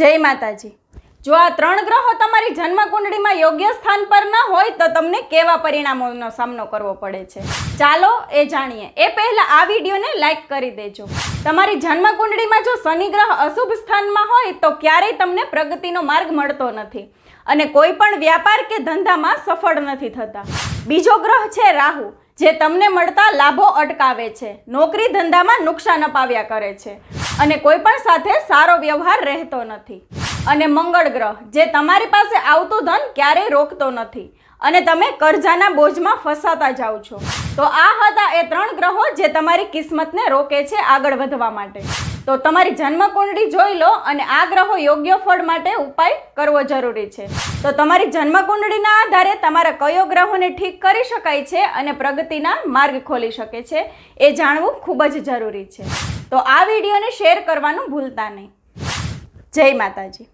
જય માતાજી। જો આ ત્રણ ગ્રહો તમારી જન્મકુંડળીમાં યોગ્ય સ્થાન પર ન હોય તો તમને કેવા પરિણામોનો સામનો કરવો પડે છે, ચાલો એ જાણીએ। એ પહેલા આ વિડીયોને લાઈક કરી દેજો। તમારી જન્મકુંડળીમાં જો શનિ ગ્રહ અશુભ સ્થાનમાં હોય તો ક્યારેય તમને પ્રગતિનો માર્ગ મળતો નથી અને કોઈ પણ વ્યાપાર કે ધંધામાં સફળ નથી થતા। બીજો ગ્રહ છે રાહુ, જે તમને મળતા લાભો અટકાવે છે, નોકરી ધંધામાં નુકસાન અપાવ્યા કરે છે અને કોઈ પણ સાથે સારો વ્યવહાર રહેતો નથી। અને મંગળ ગ્રહ, જે તમારી પાસે આવતું ધન ક્યારેય રોકતો નથી અને તમે કર્જાના બોજમાં ફસાતા જાઓ છો। તો આ હતા એ ત્રણ ગ્રહો જે તમારી કિસ્મતને રોકે છે આગળ વધવા માટે। તો તમારી જન્મકુંડળી જોઈ લો અને આ ગ્રહો યોગ્ય ફળ માટે ઉપાય કરવો જરૂરી છે। તો તમારી જન્મકુંડળીના આધારે તમારા કયો ગ્રહોને ઠીક કરી શકાય છે અને પ્રગતિના માર્ગ ખોલી શકે છે એ જાણવું ખૂબ જ જરૂરી છે। તો આ વિડીયોને શેર કરવાનું ભૂલતા નહીં। જય માતાજી।